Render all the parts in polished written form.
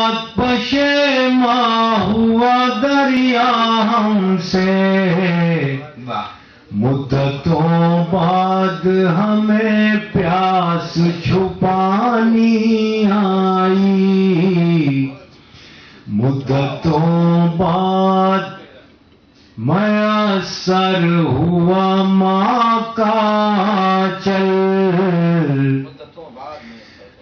بعد پشیماں ہوا دریا ہم سے، مدتوں بعد ہمیں پیاس چھپانی آئی، مدتوں بعد میسر ہوا ماں کا چل،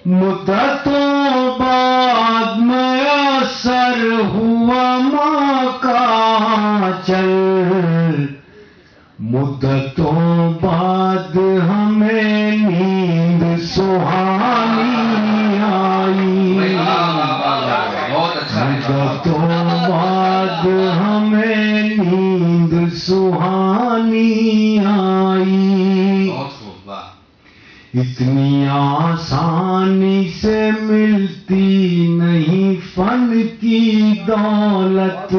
مدتوں بعد میسر ہوا ماں کا چل، مدتوں بعد ہمیں نیند سہانی آئی، مدتوں بعد ہمیں نیند سہانی آئی، اتنی آسانی سے ملتی نہیں فن کی دولت،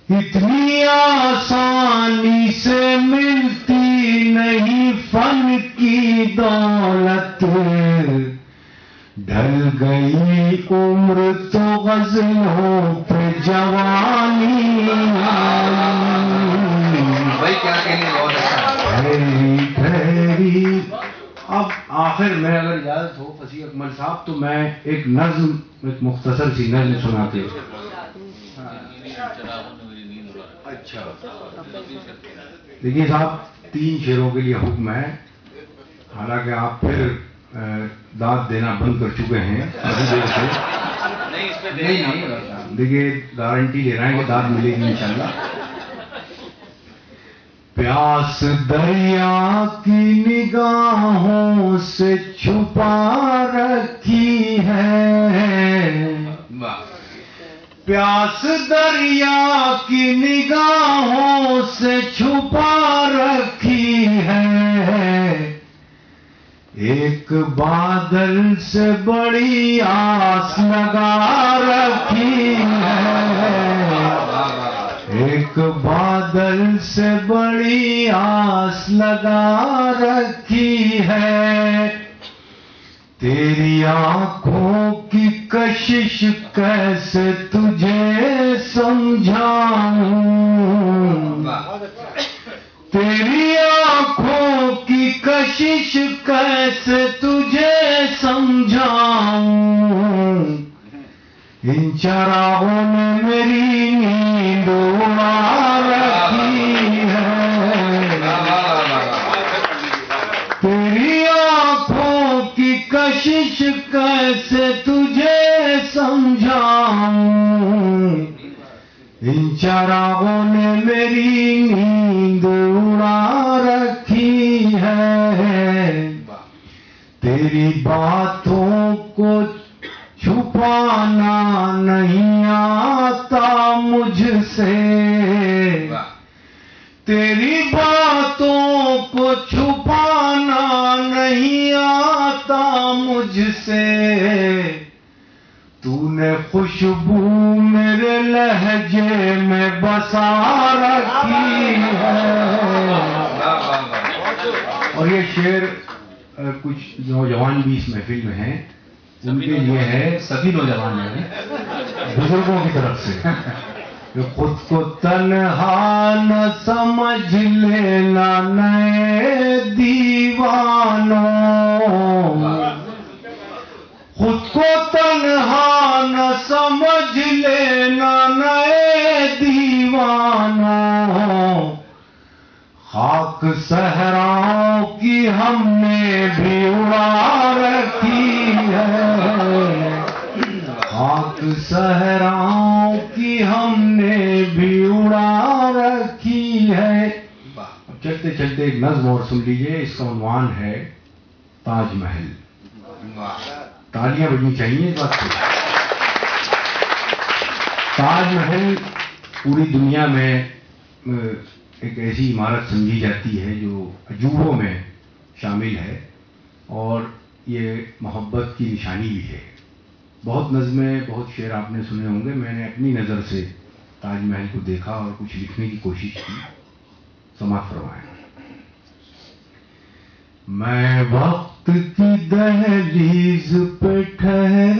اتنی آسانی سے ملتی نہیں فن کی دولت، ڈھل گئی عمر تو غزلوں پہ جوانی آئی، اب آخر میں اگر اجازت ہو فصیح اکمل صاحب تو میں ایک نظم، ایک مختصر سی نظم سناتے ہوں۔ اچھا دیکھیے صاحب، 3 شعروں کے لیے حکم ہے، حالانکہ آپ پھر داد دینا بند کر چکے ہیں ابھی دیر سے، نہیں دیکھیے گارنٹی لے رہے ہیں کہ داد ملے گی انشاءاللہ۔ پیاس دریا کی نگاہوں سے چھپا رکھی ہے، پیاس دریا کی نگاہوں سے چھپا رکھی ہے، ایک بادل سے بڑی آس لگا رکھی ہے، ایک بادل سے بڑی آس لگا رکھی ہے، تیری آنکھوں کی کشش کیسے تجھے سمجھاؤں، تیری آنکھوں کی کشش کیسے تجھے سمجھاؤں، ان چراغوں نے میری نیند اڑا رکھی ہے، تیری آنکھوں کی کشش کیسے تجھے سمجھاؤں، ان چراغوں نے میری نیند اڑا رکھی ہے، تیری باتوں کو چھپانا نہیں آتا مجھ سے، تیری باتوں کو چھپانا نہیں آتا مجھ سے، تو نے خوشبو میرے لہجے میں بسا رکھی ہے۔ اور یہ شعر کچھ نوجوان بھی اس محفل میں ہیں، ان کے لیے ہے، سبھی نوجوان ہیں، بزرگوں کی طرف سے، کہ خود کو تنہا نہ سمجھ لینا نئے دیوانوں، خود کو تنہا نہ سمجھ لینا نئے دیوانوں، خاک صحراؤں کی ہم نے بھی اڑا رکھی ہے، خاک صحراؤں کی ہم نے بھی اڑا رکھی ہے۔ اب چلتے چلتے ایک نظم اور سن لیجئے، اس کا عنوان ہے تاج محل۔ تالیاں بجنی چاہیے اس بات پہ۔ تاج محل پوری دنیا میں ایک ایسی عمارت سمجھی جاتی ہے جو عجوبوں میں شامل ہے، اور یہ محبت کی نشانی بھی ہے۔ بہت نظمیں، بہت شعر آپ نے سنے ہوں گے، میں نے اپنی نظر سے تاج محل کو دیکھا اور کچھ لکھنے کی کوشش کی، سماعت فرمائیں۔ میں وقت کی دہلیز پہ ٹھہرا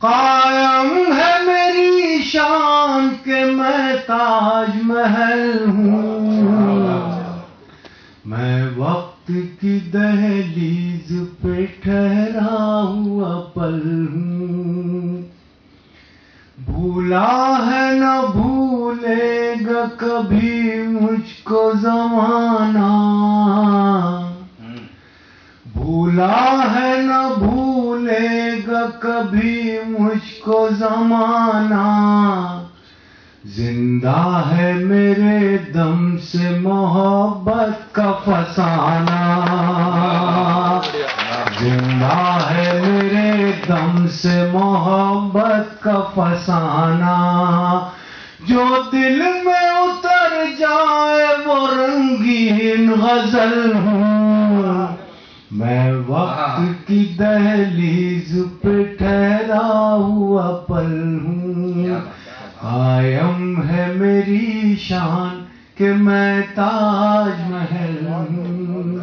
قائم ہے میری شان کہ میں تاج محل ہوں، میں وقت کی دہلیز پہ ٹھہرا ہوا پل ہوں، بھولا ہے نہ بھولے گا کبھی مجھ کو زمانہ، بھولا ہے نہ بھولے گا کبھی مجھ کو زمانہ، زندہ ہے میرے دم سے محبت کا فسانہ، زندہ ہے میرے دم سے محبت کا فسانہ، جو دل میں اتر جائے وہ رنگین غزل ہوں، میں وقت کی دہلیز پہ ٹھہرا ہوا پل ہوں، قائم ہے میری شان کہ میں تاج محل ہوں۔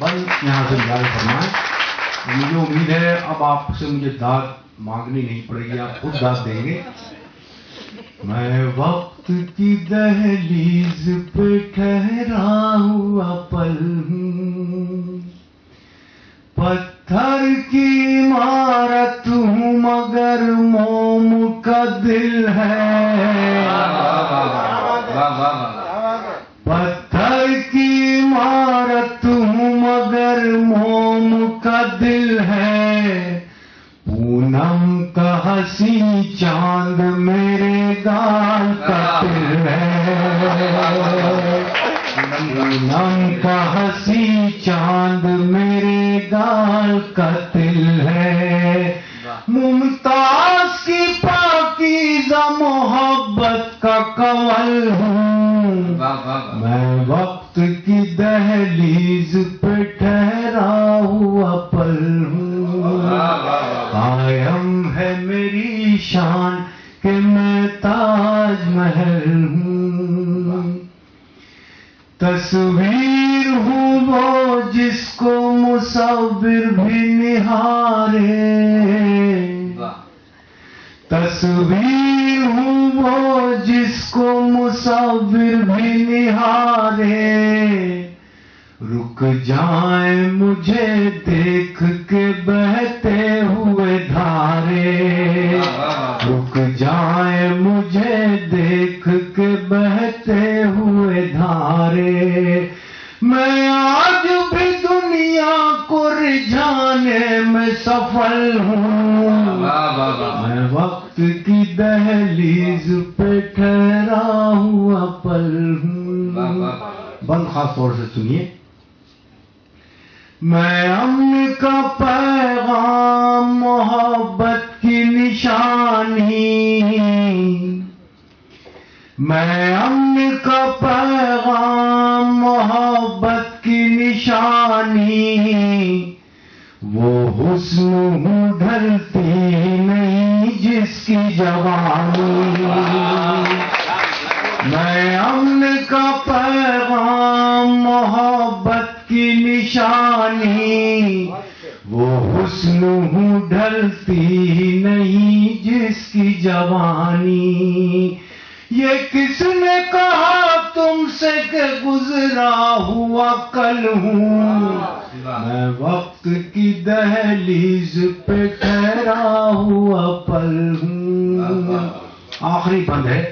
بس یہاں سے یاد فرمائیں، مجھے امید ہے اب آپ سے مجھے داد مانگنی نہیں پڑے گی، آپ خود داد دیں گے۔ میں وقت کی دہلیز پہ ٹھہرا ہوا پل ہوں، پتھر کی عمارت ہوں مگر موم کا دل ہے، پتھر کی عمارت ہوں مگر موم کا دل ہے، پونم کا حسی چاند میرے گال کا دل ہے، پونم کا حسی چاند میرے گال کا دل ہے، ممتاز کی پاکیزہ محبت کا کنول ہوں، میں وقت کی دہلیز پہ ٹھہرا ہوا پل ہوں، قائم ہے میری شان کہ میں تاج محل ہوں، تصویر ہوں وہ جس کو مصور بھی نہارے، تصویر ہوں وہ جس کو مصور بھی نہارے، رک جائیں مجھے دیکھ کے بہتے ہوئے دھارے، رک جائیں مجھے دیکھ کے بہتے ہوئے دھارے، میں آج بھی دنیا کو رجھانے میں سفل ہوں، میں وقت کی دہلیز پہ ٹھہرا ہوا پل ہوں۔ بند خاص طور سے سنیے، میں امن کا پیغام محبت کی نشانی، میں امن کا پیغام محبت کی نشانی، وہ حسن ہوں ڈھلتی نہیں جس کی جوانی، میں امن کا پیغام محبت کی نشانی، وہ حسن ہوں ڈھلتی نہیں جس کی جوانی، یہ کس نے کہا تم سے کہ گزرا ہوا کل ہوں، میں وقت کی دہلیز پہ ٹھہرا ہوا پل ہوں۔ آخری بند ہے،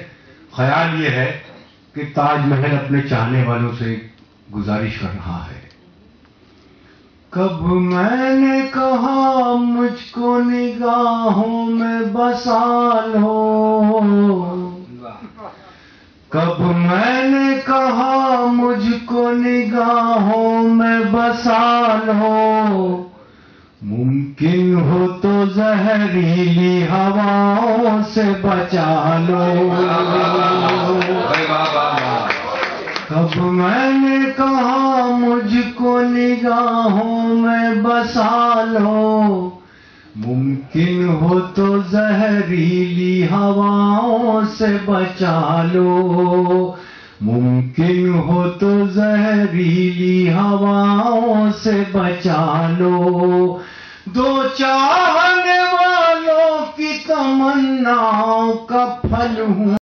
خیال یہ ہے کہ تاج محل اپنے چاہنے والوں سے گزارش کر رہا ہے، کب میں نے کہا مجھ کو نگاہوں میں بسا لو، کب میں نے کہا مجھ کو نگاہوں میں بسا لو، ممکن ہو تو زہریلی ہواؤں سے بچا لو، کب میں نے کہا مجھ کو نگاہوں میں بسا لو، ممکن ہو تو زہریلی ہواؤں سے بچا لو، ممکن ہو تو زہریلی ہواؤں سے بچا لو، دو چاہنے تمناؤں کا پھل ہوں